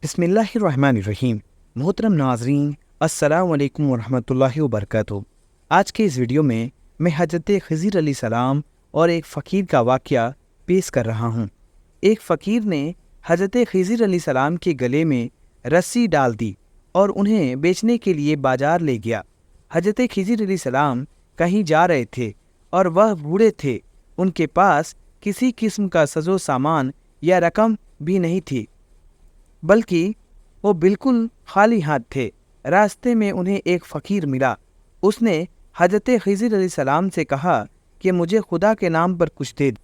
बिस्मिल्लाहिर्रहमानिर्रहीम। मोहतरम नाज़रीन, अस्सलाम वालेकुम वरहमतुल्लाहि वबरकातुहू। आज के इस वीडियो में मैं हज़रत खिज़िर अलैहिस्सलाम और एक फ़कीर का वाक़या पेश कर रहा हूँ। एक फ़कीर ने हज़रत खिज़िर अलैहिस्सलाम के गले में रस्सी डाल दी और उन्हें बेचने के लिए बाज़ार ले गया। हज़रत खिज़िर अलैहिस्सलाम कहीं जा रहे थे और वह बूढ़े थे। उनके पास किसी किस्म का सजो सामान या रकम भी नहीं थी, बल्कि वो बिल्कुल खाली हाथ थे। रास्ते में उन्हें एक फ़कीर मिला। उसने हज़रत खिज़िर अलैहिस्सलाम से कहा कि मुझे खुदा के नाम पर कुछ दे दो।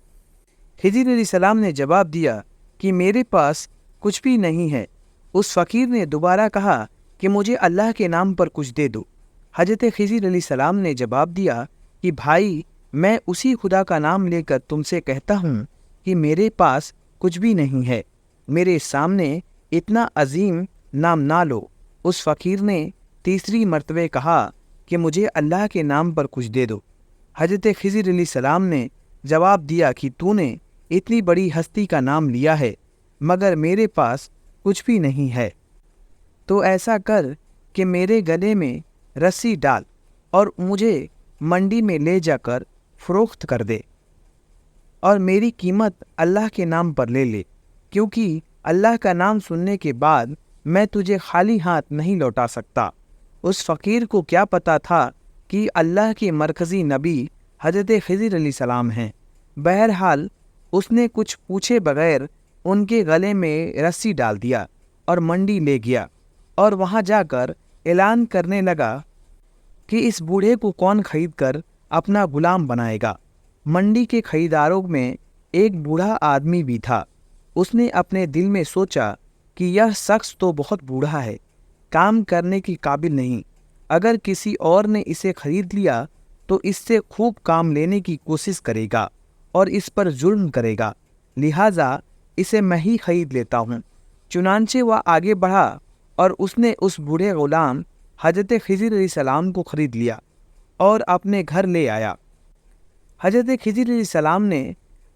खिज़िर अलैहिस्सलाम ने जवाब दिया कि मेरे पास कुछ भी नहीं है। उस फ़कीर ने दोबारा कहा कि मुझे अल्लाह के नाम पर कुछ दे दो। हज़रत खिज़िर अलैहिस्सलाम ने जवाब दिया कि भाई, मैं उसी खुदा का नाम लेकर तुमसे कहता हूँ कि मेरे पास कुछ भी नहीं है। मेरे सामने इतना अजीम नाम ना लो। उस फ़कीर ने तीसरी मर्तबे कहा कि मुझे अल्लाह के नाम पर कुछ दे दो। हज़रत खिज़िर अलैहिस्सलाम ने जवाब दिया कि तूने इतनी बड़ी हस्ती का नाम लिया है, मगर मेरे पास कुछ भी नहीं है। तो ऐसा कर कि मेरे गले में रस्सी डाल और मुझे मंडी में ले जाकर फ़रोख्त कर दे और मेरी कीमत अल्लाह के नाम पर ले ले, क्योंकि अल्लाह का नाम सुनने के बाद मैं तुझे खाली हाथ नहीं लौटा सकता। उस फ़कीर को क्या पता था कि अल्लाह के मरकज़ी नबी हज़रत खिज़िर अलैहिस्सलाम हैं। बहरहाल उसने कुछ पूछे बगैर उनके गले में रस्सी डाल दिया और मंडी ले गया और वहाँ जाकर ऐलान करने लगा कि इस बूढ़े को कौन खरीद कर अपना गुलाम बनाएगा। मंडी के खरीदारों में एक बूढ़ा आदमी भी था। उसने अपने दिल में सोचा कि यह शख्स तो बहुत बूढ़ा है, काम करने की काबिल नहीं। अगर किसी और ने इसे खरीद लिया तो इससे खूब काम लेने की कोशिश करेगा और इस पर जुल्म करेगा, लिहाजा इसे मैं ही खरीद लेता हूँ। चुनांचे वह आगे बढ़ा और उसने उस बूढ़े ग़ुलाम हज़रत खिज़िर अलैहिस्सलाम को खरीद लिया और अपने घर ले आया। हज़रत खिज़िर अलैहिस्सलाम ने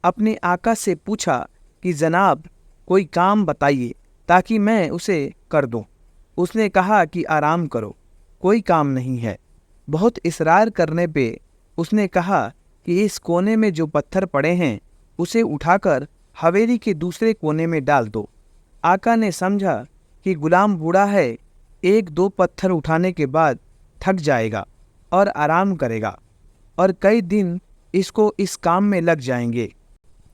अपने आका से पूछा कि जनाब, कोई काम बताइए ताकि मैं उसे कर दूं। उसने कहा कि आराम करो, कोई काम नहीं है। बहुत इसरार करने पे उसने कहा कि इस कोने में जो पत्थर पड़े हैं उसे उठाकर हवेली के दूसरे कोने में डाल दो। आका ने समझा कि गुलाम बूढ़ा है, एक दो पत्थर उठाने के बाद थक जाएगा और आराम करेगा और कई दिन इसको इस काम में लग जाएंगे।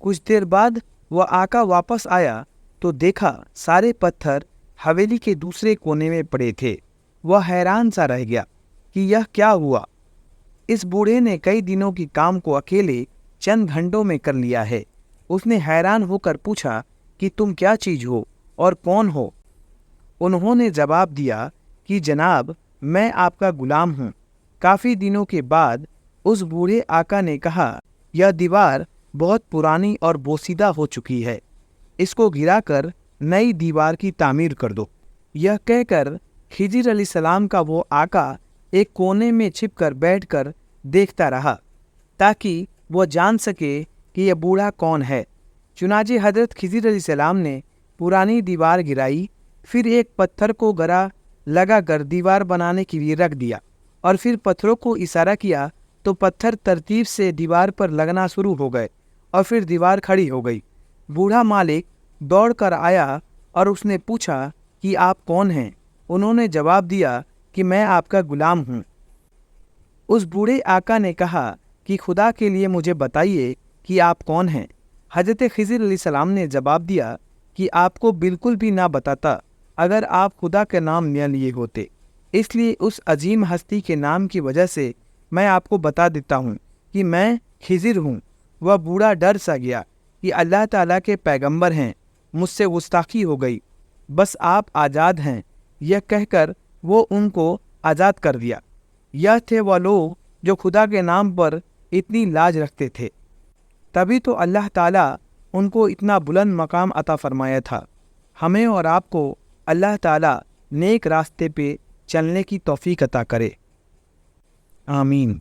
कुछ देर बाद वह आका वापस आया तो देखा सारे पत्थर हवेली के दूसरे कोने में पड़े थे। वह हैरान सा रह गया कि यह क्या हुआ। इस बूढ़े ने कई दिनों की काम को अकेले चंद घंटों में कर लिया है। उसने हैरान होकर पूछा कि तुम क्या चीज़ हो और कौन हो? उन्होंने जवाब दिया कि जनाब, मैं आपका गुलाम हूँ। काफ़ी दिनों के बाद उस बूढ़े आका ने कहा, यह दीवार बहुत पुरानी और बोसीदा हो चुकी है, इसको गिराकर नई दीवार की तामीर कर दो। यह कहकर खिज़िर अलैहिस्सलाम का वो आका एक कोने में छिपकर बैठकर देखता रहा ताकि वह जान सके कि यह बूढ़ा कौन है। चुनांचे हज़रत खिज़िर अलैहिस्सलाम ने पुरानी दीवार गिराई, फिर एक पत्थर को गरा लगाकर दीवार बनाने के लिए रख दिया और फिर पत्थरों को इशारा किया तो पत्थर तरतीब से दीवार पर लगना शुरू हो गए और फिर दीवार खड़ी हो गई। बूढ़ा मालिक दौड़ कर आया और उसने पूछा कि आप कौन हैं? उन्होंने जवाब दिया कि मैं आपका गुलाम हूँ। उस बूढ़े आका ने कहा कि खुदा के लिए मुझे बताइए कि आप कौन हैं? हज़रत खिज़िर अलैहिस्सलाम ने जवाब दिया कि आपको बिल्कुल भी ना बताता अगर आप खुदा के नाम न लिए होते। इसलिए उस अजीम हस्ती के नाम की वजह से मैं आपको बता देता हूँ कि मैं खिज़िर हूँ। वह बूढ़ा डर सा गया कि अल्लाह ताला के पैगंबर हैं, मुझसे गुस्ताखी हो गई, बस आप आज़ाद हैं। यह कहकर वो उनको आज़ाद कर दिया। यह थे वह लोग जो खुदा के नाम पर इतनी लाज रखते थे। तभी तो अल्लाह ताला उनको इतना बुलंद मकाम अता फरमाया था। हमें और आपको अल्लाह ताला नेक रास्ते पे चलने की तौफीक अता करे। आमीन।